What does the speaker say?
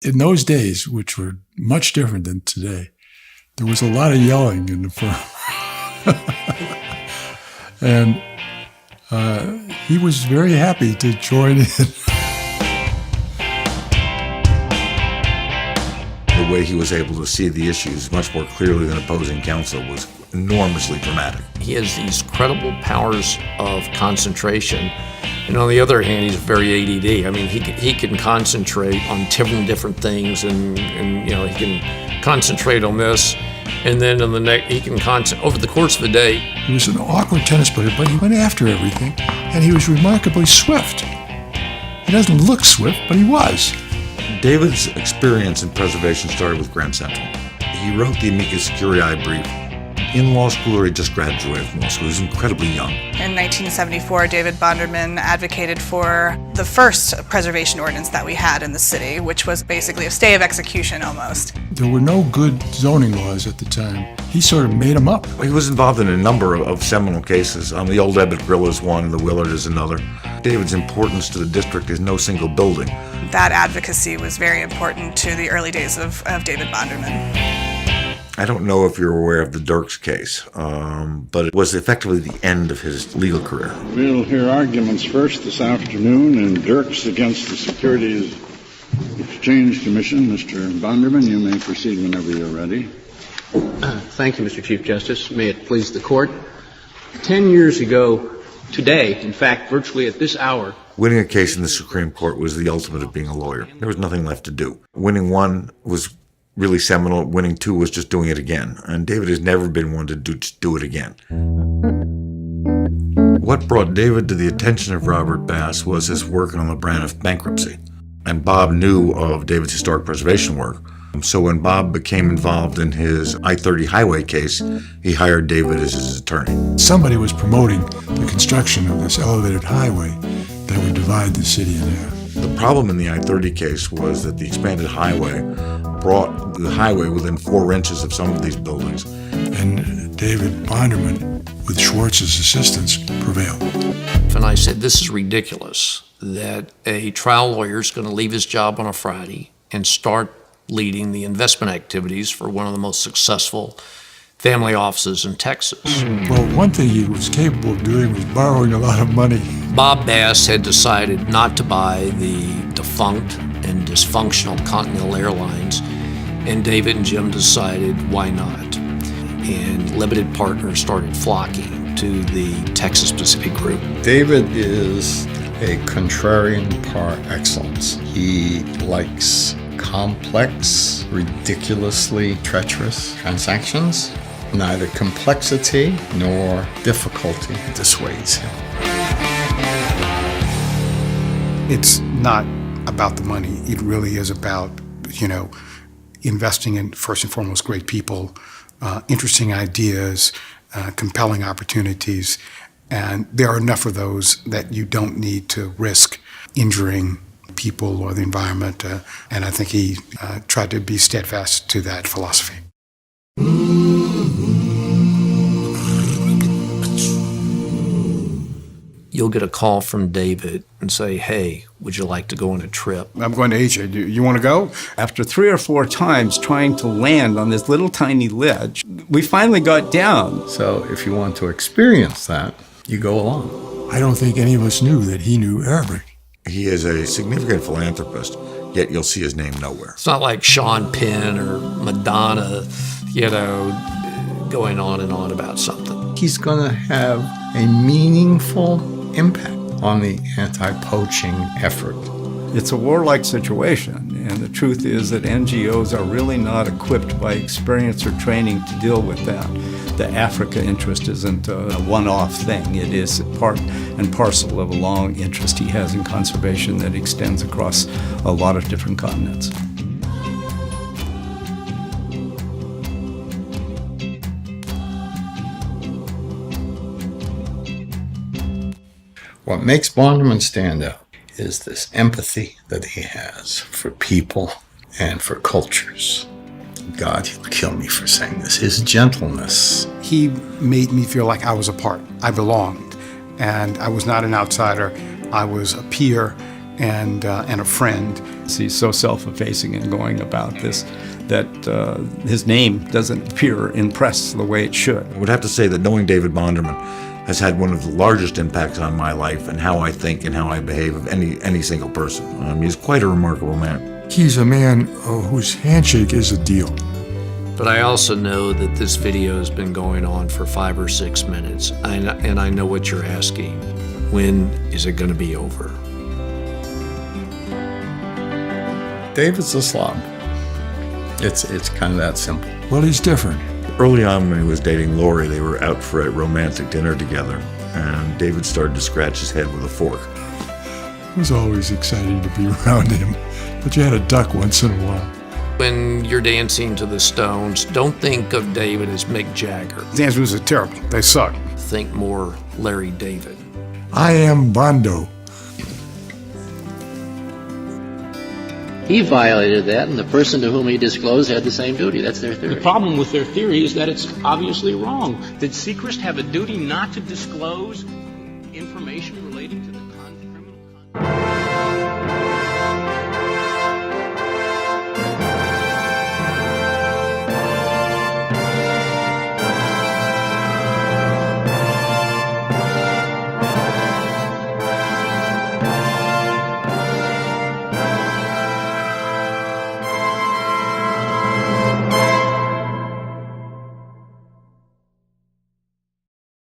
in those days, which were much different than today, there was a lot of yelling in the firm. And he was very happy to join in. The way he was able to see the issues much more clearly than opposing counsel was enormously dramatic. He has these credible powers of concentration, and on the other hand, he's very ADD. I mean, he can concentrate on 10 different things, and he can concentrate on this, and then on the next, he can concentrate over the course of a day. He was an awkward tennis player, but he went after everything, and he was remarkably swift. He doesn't look swift, but he was. David's experience in preservation started with Grand Central. He wrote the amicus curiae brief in law school, or he just graduated from law school. He was incredibly young. In 1974, David Bonderman advocated for the first preservation ordinance that we had in the city, which was basically a stay of execution almost. There were no good zoning laws at the time. He sort of made them up. He was involved in a number of seminal cases. The Old Ebbitt Grill is one, the Willard is another. David's importance to the district is no single building. That advocacy was very important to the early days of David Bonderman. I don't know if you're aware of the Dirks case, but it was effectively the end of his legal career. We'll hear arguments first this afternoon in Dirks against the Securities Exchange Commission. Mr. Bonderman, you may proceed whenever you're ready. Thank you, Mr. Chief Justice. May it please the Court. 10 years ago today, in fact, virtually at this hour, winning a case in the Supreme Court was the ultimate of being a lawyer. There was nothing left to do. Winning one was really seminal. Winning two was just doing it again. And David has never been one to do it again. What brought David to the attention of Robert Bass was his work on the Braniff bankruptcy. And Bob knew of David's historic preservation work. So when Bob became involved in his I-30 highway case, he hired David as his attorney. Somebody was promoting the construction of this elevated highway that would divide the city in half. The problem in the I-30 case was that the expanded highway brought the highway within 4 inches of some of these buildings. And David Bonderman, with Schwartz's assistance, prevailed. And I said, this is ridiculous that a trial lawyer is going to leave his job on a Friday and start leading the investment activities for one of the most successful family offices in Texas. Well, one thing he was capable of doing was borrowing a lot of money. Bob Bass had decided not to buy the defunct and dysfunctional Continental Airlines, and David and Jim decided, why not? And limited partners started flocking to the Texas Pacific Group. David is a contrarian par excellence. He likes complex, ridiculously treacherous transactions. Neither complexity nor difficulty dissuades him. It's not about the money. It really is about, investing in, first and foremost, great people, interesting ideas, compelling opportunities. And there are enough of those that you don't need to risk injuring people or the environment. And I think he tried to be steadfast to that philosophy. You'll get a call from David and say, hey, would you like to go on a trip? I'm going to Asia. Do you want to go? After 3 or 4 times trying to land on this little tiny ledge, we finally got down. So if you want to experience that, you go along. I don't think any of us knew that he knew Arabic. He is a significant philanthropist, yet you'll see his name nowhere. It's not like Sean Penn or Madonna, going on and on about something. He's going to have a meaningful impact on the anti-poaching effort. It's a warlike situation, and the truth is that NGOs are really not equipped by experience or training to deal with that. The Africa interest isn't a one-off thing. It is part and parcel of a long interest he has in conservation that extends across a lot of different continents. What makes Bonderman stand out is this empathy that he has for people and for cultures. God, he'll kill me for saying this. His gentleness. He made me feel like I was a part. I belonged. And I was not an outsider. I was a peer. and a friend. He's so self-effacing and going about this that his name doesn't appear in press the way it should. I would have to say that knowing David Bonderman has had one of the largest impacts on my life and how I think and how I behave of any single person. He's quite a remarkable man. He's a man whose handshake is a deal. But I also know that this video has been going on for 5 or 6 minutes, and I know what you're asking. When is it going to be over? David's a slob. It's kind of that simple. Well, he's different. Early on when he was dating Lori, they were out for a romantic dinner together, and David started to scratch his head with a fork. It was always exciting to be around him, but you had to duck once in a while. When you're dancing to the Stones, don't think of David as Mick Jagger. Dance moves are terrible. They suck. Think more Larry David. I am Bondo. He violated that, and the person to whom he disclosed had the same duty. That's their theory. The problem with their theory is that it's obviously wrong. Did Seacrest have a duty not to disclose information relating to the criminal conduct?